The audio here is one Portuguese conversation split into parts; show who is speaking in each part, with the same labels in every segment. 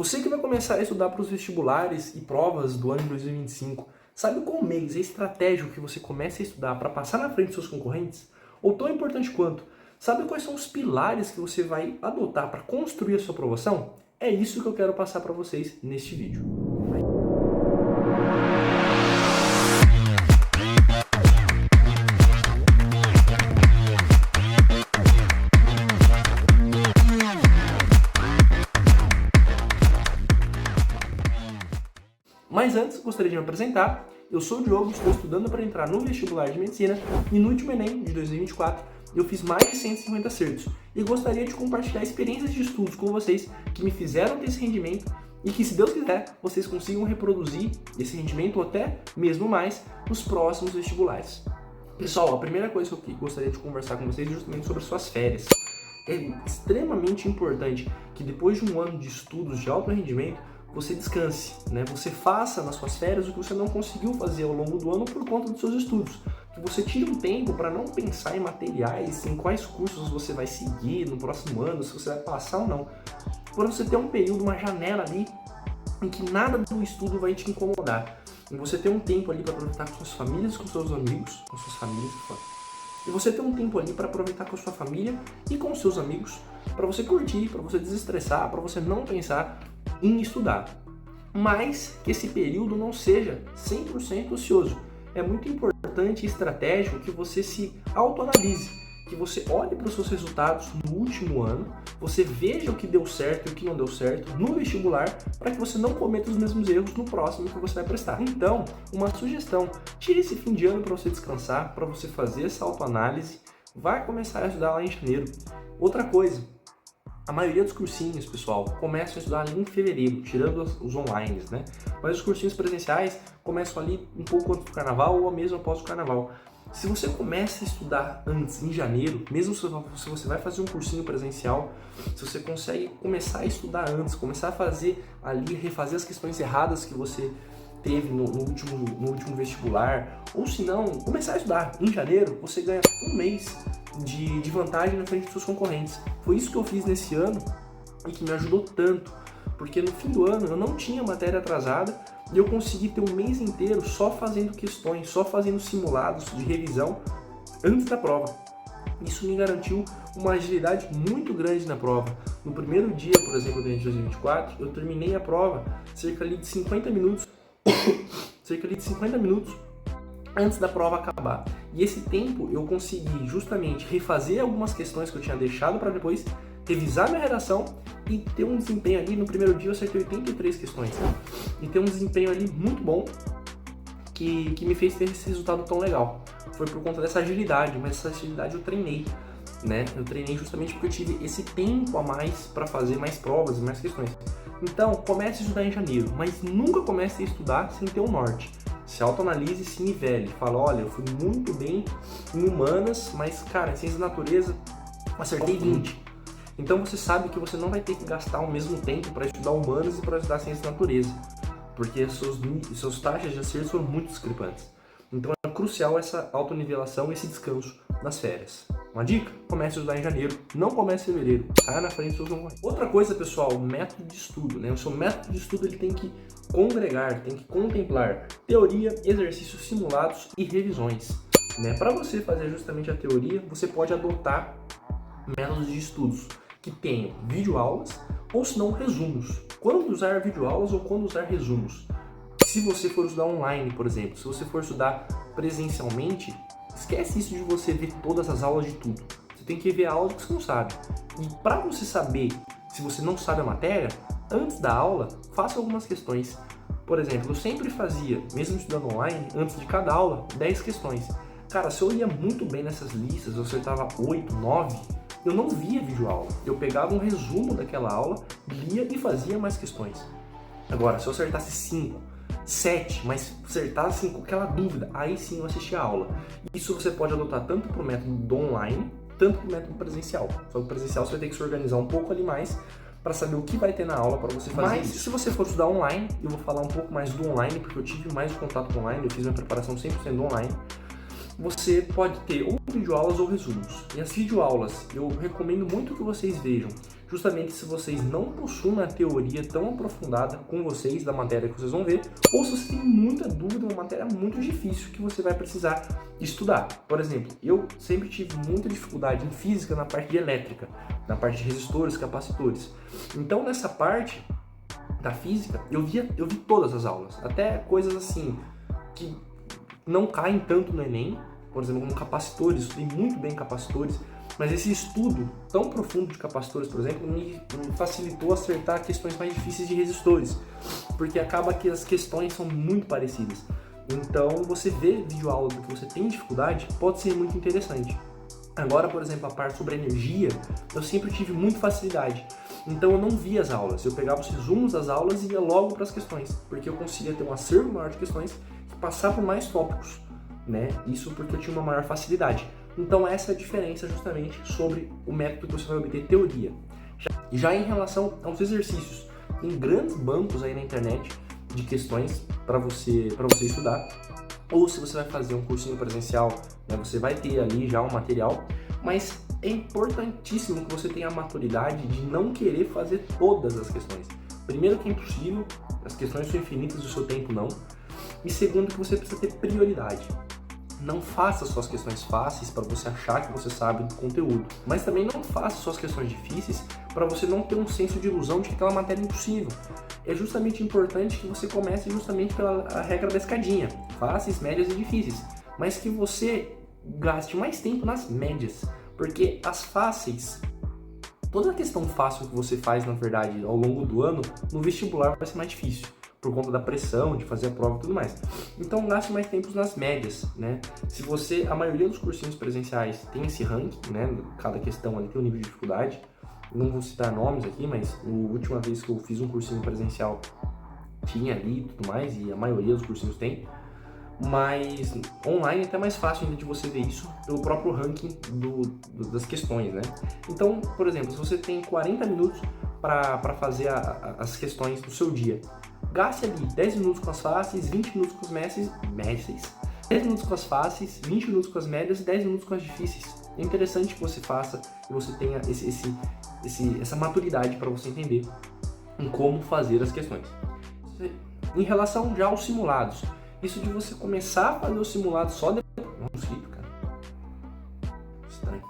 Speaker 1: Você que vai começar a estudar para os vestibulares e provas do ano de 2025, sabe qual mês é estratégico que você comece a estudar para passar na frente dos seus concorrentes? Ou tão importante quanto, sabe quais são os pilares que você vai adotar para construir a sua aprovação? É isso que eu quero passar para vocês neste vídeo. Mas antes, gostaria de me apresentar. Eu sou o Diogo, estou estudando para entrar no vestibular de medicina e no último Enem de 2024 eu fiz mais de 150 acertos e gostaria de compartilhar experiências de estudos com vocês que me fizeram ter esse rendimento e que, se Deus quiser, vocês consigam reproduzir esse rendimento ou até mesmo mais nos próximos vestibulares. Pessoal, a primeira coisa que eu gostaria de conversar com vocês é justamente sobre suas férias. É extremamente importante que depois de um ano de estudos de alto rendimento, você descanse, né? Você faça nas suas férias o que você não conseguiu fazer ao longo do ano por conta dos seus estudos. Que você tire um tempo para não pensar em materiais, em quais cursos você vai seguir no próximo ano, se você vai passar ou não. Para você ter um período, uma janela ali, em que nada do estudo vai te incomodar. E você ter um tempo ali para aproveitar com suas famílias, com seus amigos, com suas famílias, e você ter um tempo ali para aproveitar com a sua família e com os seus amigos, para você curtir, para você desestressar, para você não pensar em estudar. Mas que esse período não seja 100% ocioso. É muito importante e estratégico que você se autoanalise, que você olhe para os seus resultados no último ano, você veja o que deu certo e o que não deu certo no vestibular, para que você não cometa os mesmos erros no próximo que você vai prestar. Então, uma sugestão, tire esse fim de ano para você descansar, para você fazer essa autoanálise, vai começar a estudar lá em janeiro. Outra coisa, a maioria dos cursinhos, pessoal, começam a estudar ali em fevereiro, tirando os online, né? Mas os cursinhos presenciais começam ali um pouco antes do carnaval ou mesmo após o carnaval. Se você começa a estudar antes, em janeiro, mesmo se você vai fazer um cursinho presencial, se você consegue começar a estudar antes, começar a fazer ali, refazer as questões erradas que você teve no último vestibular, ou se não, começar a estudar em janeiro, você ganha um mês de vantagem na frente dos seus concorrentes. Foi isso que eu fiz nesse ano e que me ajudou tanto, porque no fim do ano eu não tinha matéria atrasada e eu consegui ter um mês inteiro só fazendo questões, só fazendo simulados de revisão antes da prova. Isso me garantiu uma agilidade muito grande na prova. No primeiro dia, por exemplo, de 2024, eu terminei a prova cerca de 50 minutos antes da prova acabar. E esse tempo eu consegui justamente refazer algumas questões que eu tinha deixado para depois, revisar minha redação e ter um desempenho ali. No primeiro dia eu acertei 83 questões. E ter um desempenho ali muito bom que me fez ter esse resultado tão legal. Foi por conta dessa agilidade, mas essa agilidade eu treinei, né? Eu treinei justamente porque eu tive esse tempo a mais para fazer mais provas e mais questões. Então, comece a estudar em janeiro, mas nunca comece a estudar sem ter um norte. Se autoanalise e se nivele. Fala, olha, eu fui muito bem em humanas, mas, cara, em ciências da natureza, acertei 20. Então você sabe que você não vai ter que gastar o mesmo tempo para estudar humanas e para estudar ciências da natureza, porque suas taxas de acerto foram muito discrepantes. Então é crucial essa autonivelação e esse descanso nas férias. Uma dica? Comece a estudar em janeiro, não comece em fevereiro, saia na frente dos seus concorrentes. Outra coisa, pessoal, método de estudo, né? O seu método de estudo ele tem que congregar, tem que contemplar teoria, exercícios simulados e revisões, né? Para você fazer justamente a teoria, você pode adotar métodos de estudos que tenham videoaulas ou se não resumos. Quando usar videoaulas ou quando usar resumos? Se você for estudar online, por exemplo, se você for estudar presencialmente, esquece isso de você ver todas as aulas de tudo. Você tem que ver a aula que você não sabe. E para você saber se você não sabe a matéria, antes da aula, faça algumas questões. Por exemplo, eu sempre fazia, mesmo estudando online, antes de cada aula, 10 questões. Cara, se eu ia muito bem nessas listas, eu acertava 8, 9, eu não via videoaula. Eu pegava um resumo daquela aula, lia e fazia mais questões. Agora, se eu acertasse 5, 7, mas acertasse com aquela dúvida, aí sim eu assistia a aula. Isso você pode adotar tanto para o método do online, tanto para o método presencial. Só que o presencial você vai ter que se organizar um pouco ali mais para saber o que vai ter na aula para você fazer. Mas se você for estudar online, eu vou falar um pouco mais do online, porque eu tive mais contato com online, eu fiz minha preparação 100% do online. Você pode ter ou videoaulas ou resumos. E as videoaulas, eu recomendo muito que vocês vejam justamente se vocês não possuem uma teoria tão aprofundada com vocês da matéria que vocês vão ver, ou se você tem muita dúvida, uma matéria muito difícil que você vai precisar estudar. Por exemplo, eu sempre tive muita dificuldade em física na parte de elétrica, na parte de resistores, capacitores. Então nessa parte da física, eu vi todas as aulas, até coisas assim que não caem tanto no Enem, por exemplo, como capacitores, estudei muito bem capacitores, mas esse estudo tão profundo de capacitores, por exemplo, me facilitou acertar questões mais difíceis de resistores, porque acaba que as questões são muito parecidas. Então, você ver videoaula do que você tem dificuldade pode ser muito interessante. Agora, por exemplo, a parte sobre energia, eu sempre tive muita facilidade. Então eu não via as aulas, eu pegava os resumos das aulas e ia logo para as questões, porque eu conseguia ter um acervo maior de questões e passar por mais tópicos, né? Isso porque eu tinha uma maior facilidade. Então essa é a diferença justamente sobre o método que você vai obter teoria. Já em relação aos exercícios, tem grandes bancos aí na internet de questões para você estudar, ou se você vai fazer um cursinho presencial, né, você vai ter ali já um material, mas é importantíssimo que você tenha a maturidade de não querer fazer todas as questões. Primeiro que é impossível, as questões são infinitas, o seu tempo não. E segundo que você precisa ter prioridade. Não faça suas questões fáceis para você achar que você sabe do conteúdo, mas também não faça suas questões difíceis para você não ter um senso de ilusão de que aquela matéria é impossível. É justamente importante que você comece justamente pela regra da escadinha, fáceis, médias e difíceis, mas que você gaste mais tempo nas médias, porque as fáceis, toda a questão fácil que você faz, na verdade, ao longo do ano, no vestibular vai ser mais difícil, por conta da pressão de fazer a prova e tudo mais. Então gaste mais tempo nas médias, né? Se você, a maioria dos cursinhos presenciais tem esse ranking, né? Cada questão ali tem um nível de dificuldade. Não vou citar nomes aqui, mas a última vez que eu fiz um cursinho presencial tinha ali e tudo mais, e a maioria dos cursinhos tem. Mas online é até mais fácil ainda de você ver isso pelo próprio ranking das questões, né? Então, por exemplo, se você tem 40 minutos para fazer as questões do seu dia, gaste ali 10 minutos com as fáceis, 20 minutos com as médias, 10 minutos com as fáceis, 20 minutos com as médias e 10 minutos com as difíceis. É interessante que você faça e você tenha essa maturidade para você entender em como fazer as questões. Em relação já aos simulados, isso de você começar a fazer o simulado só depois... Mosquito, cara. Estranho.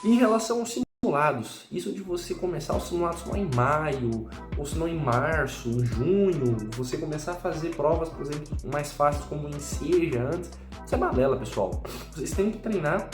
Speaker 1: Em relação aos simulados, isso de você começar os simulados só em maio, ou se não em março, em junho, você começar a fazer provas, por exemplo, mais fáceis como em Seja antes, isso é balela, pessoal. Vocês têm que treinar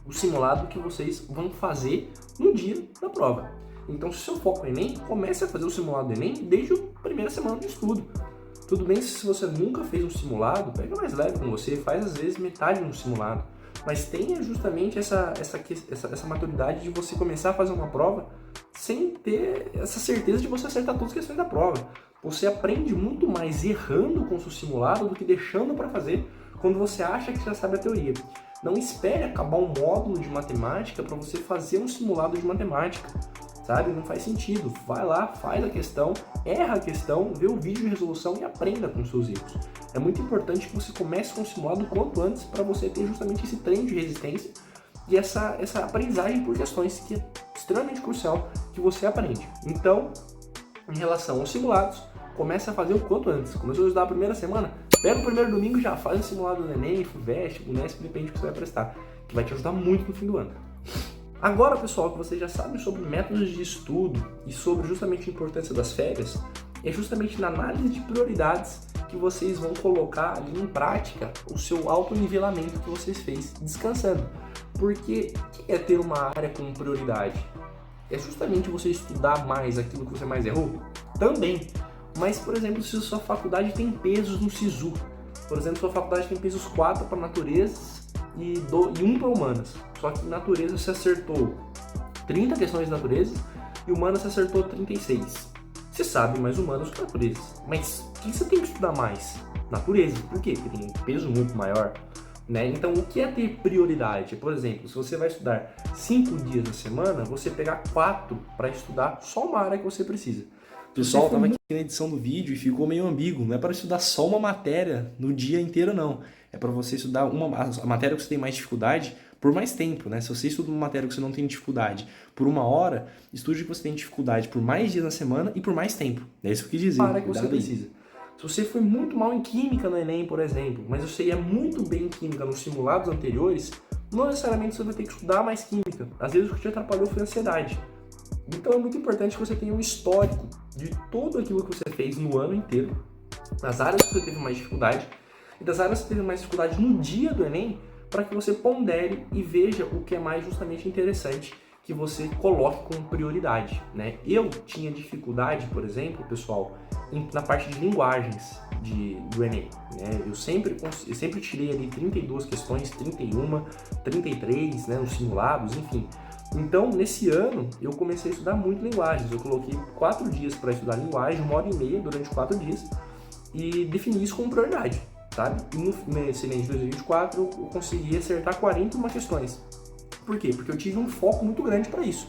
Speaker 1: o simulado que vocês vão fazer no dia da prova. Então, se o seu foco é Enem, comece a fazer o simulado do Enem desde a primeira semana de estudo. Tudo bem se você nunca fez um simulado, pega mais leve com você, faz às vezes metade de um simulado. Mas tenha justamente essa maturidade de você começar a fazer uma prova sem ter essa certeza de você acertar todas as questões da prova. Você aprende muito mais errando com o seu simulado do que deixando para fazer quando você acha que já sabe a teoria. Não espere acabar um módulo de matemática para você fazer um simulado de matemática. Sabe? Não faz sentido. Vai lá, faz a questão, erra a questão, vê o vídeo de resolução e aprenda com os seus erros. É muito importante que você comece com o simulado o quanto antes para você ter justamente esse treino de resistência e essa aprendizagem por questões que é extremamente crucial que você aprende. Então, em relação aos simulados, comece a fazer o quanto antes. Começou a estudar a primeira semana, pega o primeiro domingo e já faz o simulado do Enem, FUVEST, UNESP, depende do que você vai prestar, que vai te ajudar muito no fim do ano. Agora, pessoal, que vocês já sabem sobre métodos de estudo e sobre justamente a importância das férias, é justamente na análise de prioridades que vocês vão colocar ali em prática o seu autonivelamento que vocês fez descansando. Porque o que é ter uma área com prioridade? É justamente você estudar mais aquilo que você mais errou? Também. Mas, por exemplo, se a sua faculdade tem pesos no SISU, por exemplo, sua faculdade tem pesos 4 para natureza e 1 para humanas. Só que em natureza você acertou 30 questões de natureza e humanas você acertou 36. Você sabe mais humanas que natureza. Mas o que você tem que estudar mais? Natureza. Por quê? Porque tem um peso muito maior. Né? Então, o que é ter prioridade? Por exemplo, se você vai estudar 5 dias na semana, você pegar 4 para estudar só uma área que você precisa. Pessoal, estava aqui na edição do vídeo e ficou meio ambíguo. Não é para estudar só uma matéria no dia inteiro, não. É para você estudar a matéria que você tem mais dificuldade, por mais tempo, né? Se você estuda uma matéria que você não tem dificuldade por 1 hora, estude que você tem dificuldade por mais dias na semana e por mais tempo. É isso que eu quis dizer. Para que você precisa. Se você foi muito mal em química no Enem, por exemplo, mas você ia muito bem em química nos simulados anteriores, não necessariamente você vai ter que estudar mais química. Às vezes o que te atrapalhou foi a ansiedade. Então é muito importante que você tenha um histórico de tudo aquilo que você fez no ano inteiro, das áreas que você teve mais dificuldade e das áreas que você teve mais dificuldade no dia do Enem, para que você pondere e veja o que é mais justamente interessante que você coloque como prioridade, né? Eu tinha dificuldade, por exemplo, pessoal, na parte de linguagens do Enem, né? Eu sempre tirei ali 32 questões, 31, 33, né, nos simulados, enfim. Então, nesse ano, eu comecei a estudar muito linguagens. Eu coloquei 4 dias para estudar linguagem, 1h30 durante 4 dias, e defini isso como prioridade, sabe? E nesse Enem de 2024, eu consegui acertar 41 questões. Por quê? Porque eu tive um foco muito grande para isso.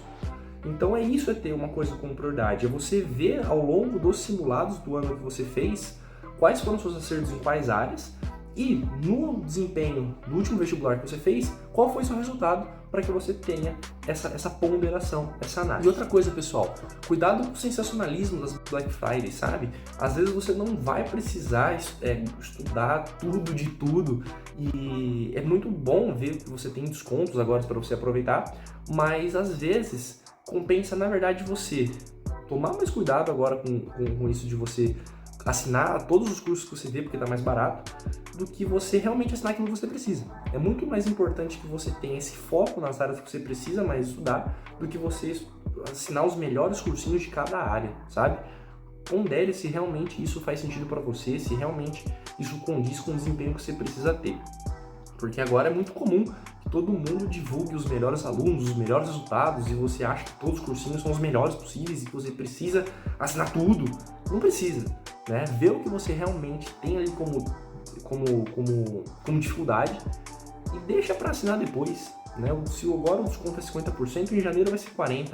Speaker 1: Então isso é ter uma coisa como prioridade, é você ver ao longo dos simulados do ano que você fez quais foram os seus acertos em quais áreas e no desempenho do último vestibular que você fez, qual foi o seu resultado para que você tenha essa ponderação, essa análise. E outra coisa, pessoal, cuidado com o sensacionalismo das Black Friday, sabe? Às vezes você não vai precisar estudar tudo de tudo e é muito bom ver que você tem descontos agora para você aproveitar, mas às vezes compensa, na verdade, você tomar mais cuidado agora com isso de você assinar todos os cursos que você vê porque está mais barato, do que você realmente assinar aquilo que você precisa. É muito mais importante que você tenha esse foco nas áreas que você precisa mais estudar, do que você assinar os melhores cursinhos de cada área, sabe? Pondere se realmente isso faz sentido para você, se realmente isso condiz com o desempenho que você precisa ter. Porque agora é muito comum que todo mundo divulgue os melhores alunos, os melhores resultados, e você acha que todos os cursinhos são os melhores possíveis e que você precisa assinar tudo. Não precisa, né? Vê o que você realmente tem ali como dificuldade e deixa para assinar depois, né? Se agora o desconto é 50%, em janeiro vai ser 40%,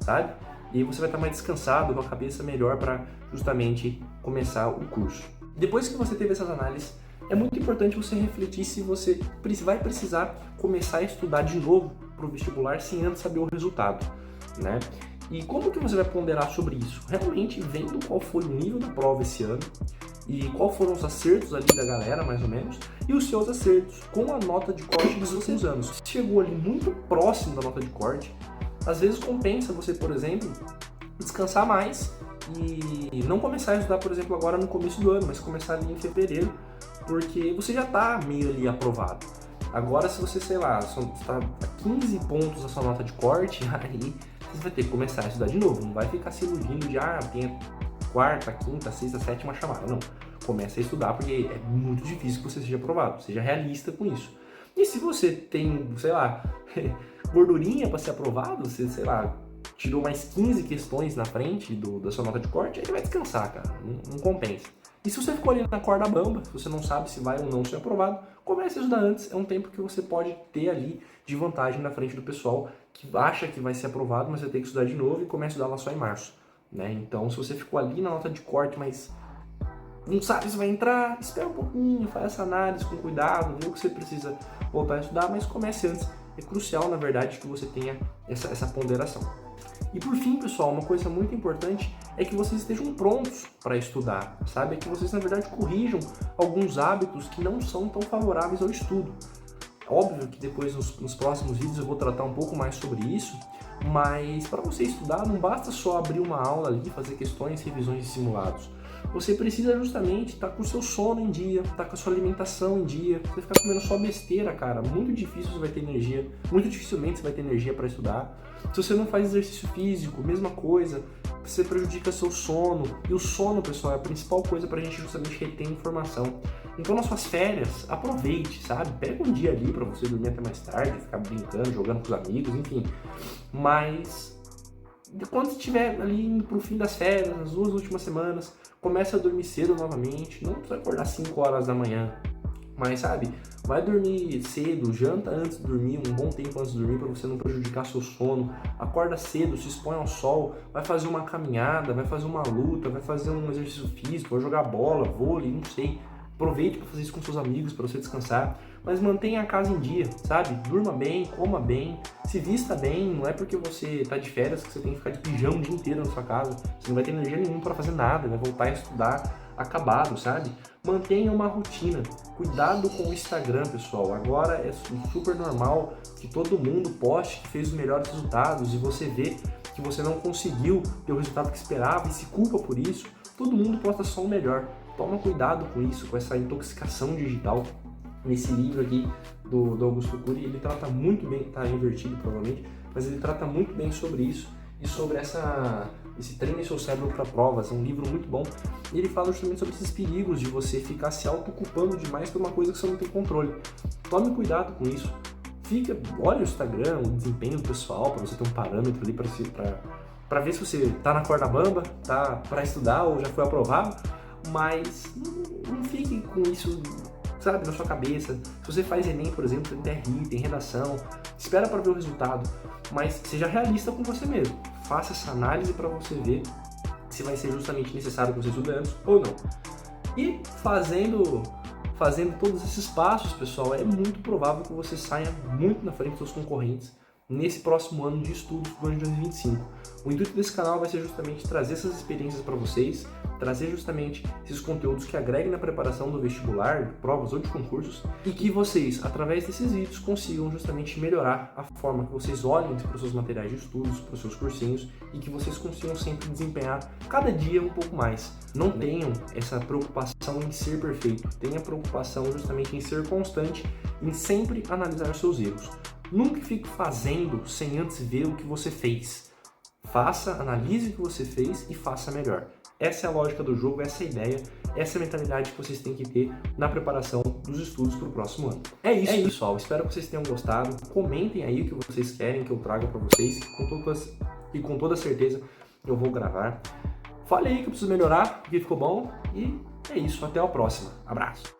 Speaker 1: sabe? E aí você vai estar mais descansado, com a cabeça melhor para justamente começar o curso. Depois que você teve essas análises, é muito importante você refletir se você vai precisar começar a estudar de novo para o vestibular sem antes saber o resultado, né? E como que você vai ponderar sobre isso? Realmente vendo qual foi o nível da prova esse ano e qual foram os acertos ali da galera, mais ou menos, e os seus acertos com a nota de corte dos últimos anos. Se chegou ali muito próximo da nota de corte, às vezes compensa você, por exemplo, descansar mais e não começar a estudar, por exemplo, agora no começo do ano, mas começar ali em fevereiro, porque você já está meio ali aprovado. Agora, se você, sei lá, está a 15 pontos da sua nota de corte, aí você vai ter que começar a estudar de novo. Não vai ficar se iludindo de, tem a quarta, quinta, sexta, sétima chamada. Não. Comece a estudar, porque é muito difícil que você seja aprovado. Seja realista com isso. E se você tem, sei lá, gordurinha para ser aprovado, você, sei lá, tirou mais 15 questões na frente da sua nota de corte, aí vai descansar, cara. Não compensa. E se você ficou ali na corda bamba, se você não sabe se vai ou não ser aprovado, comece a estudar antes. É um tempo que você pode ter ali de vantagem na frente do pessoal que acha que vai ser aprovado, mas vai ter que estudar de novo e começa a estudar lá só em março, né? Então, se você ficou ali na nota de corte, mas não sabe se vai entrar, espera um pouquinho, faz essa análise com cuidado, vê o que você precisa voltar a estudar, mas comece antes. É crucial, na verdade, que você tenha essa ponderação. E por fim, pessoal, uma coisa muito importante é que vocês estejam prontos para estudar, sabe? É que vocês, na verdade, corrijam alguns hábitos que não são tão favoráveis ao estudo. Óbvio que depois, nos próximos vídeos, eu vou tratar um pouco mais sobre isso, mas para você estudar, não basta só abrir uma aula ali, fazer questões, revisões e simulados. Você precisa justamente estar com o seu sono em dia, estar com a sua alimentação em dia. Você ficar comendo só besteira, cara, muito difícil você vai ter energia, muito dificilmente você vai ter energia para estudar. Se você não faz exercício físico, mesma coisa, você prejudica seu sono. E o sono, pessoal, é a principal coisa para a gente justamente reter informação. Então, nas suas férias, aproveite, sabe? Pega um dia ali para você dormir até mais tarde, ficar brincando, jogando com os amigos, enfim. Mas quando estiver ali indo pro fim das férias, nas 2 últimas semanas, comece a dormir cedo novamente. Não precisa acordar 5 horas da manhã, mas sabe, vai dormir cedo, janta antes de dormir, um bom tempo antes de dormir para você não prejudicar seu sono. Acorda cedo, se expõe ao sol, vai fazer uma caminhada, vai fazer uma luta, vai fazer um exercício físico, vai jogar bola, vôlei, não sei. aproveite para fazer isso com seus amigos, para você descansar, mas mantenha a casa em dia, sabe? Durma bem, coma bem, se vista bem, não é porque você tá de férias que você tem que ficar de pijama o dia inteiro na sua casa, você não vai ter energia nenhuma para fazer nada, vai voltar a estudar acabado, sabe? Mantenha uma rotina, cuidado com o Instagram, pessoal, agora é super normal que todo mundo poste que fez os melhores resultados e você vê que você não conseguiu ter o resultado que esperava e se culpa por isso. Todo mundo posta só o melhor. Toma cuidado com isso, com essa intoxicação digital. Nesse livro aqui do Augusto Cury, ele trata muito bem, tá invertido provavelmente, mas ele trata muito bem sobre isso e sobre esse treine seu cérebro para provas. É um livro muito bom. E ele fala justamente sobre esses perigos de você ficar se autoculpando demais por uma coisa que você não tem controle. Tome cuidado com isso. Olha o Instagram, o desempenho pessoal, para você ter um parâmetro ali para ver se você tá na corda bamba, tá para estudar ou já foi aprovado, mas não fique com isso, sabe, na sua cabeça. Se você faz Enem, por exemplo, tem TRI, tem redação, espera para ver o resultado, mas seja realista com você mesmo. Faça essa análise para você ver se vai ser justamente necessário que você estude antes ou não. E fazendo todos esses passos, pessoal, é muito provável que você saia muito na frente dos seus concorrentes nesse próximo ano de estudos do ano de 2025. O intuito desse canal vai ser justamente trazer essas experiências para vocês, trazer justamente esses conteúdos que agreguem na preparação do vestibular, de provas ou de concursos, e que vocês, através desses vídeos, consigam justamente melhorar a forma que vocês olhem para os seus materiais de estudos, para os seus cursinhos, e que vocês consigam sempre desempenhar cada dia um pouco mais. Não tenham essa preocupação em ser perfeito, tenha preocupação justamente em ser constante, em sempre analisar os seus erros. Nunca fique fazendo sem antes ver o que você fez. Faça, analise o que você fez e faça melhor. Essa é a lógica do jogo, essa é a ideia, essa é a mentalidade que vocês têm que ter na preparação dos estudos para o próximo ano. É isso, pessoal. Espero que vocês tenham gostado. Comentem aí o que vocês querem que eu traga para vocês e com toda certeza eu vou gravar. Fale aí que eu preciso melhorar, o que ficou bom e é isso. Até a próxima. Abraço.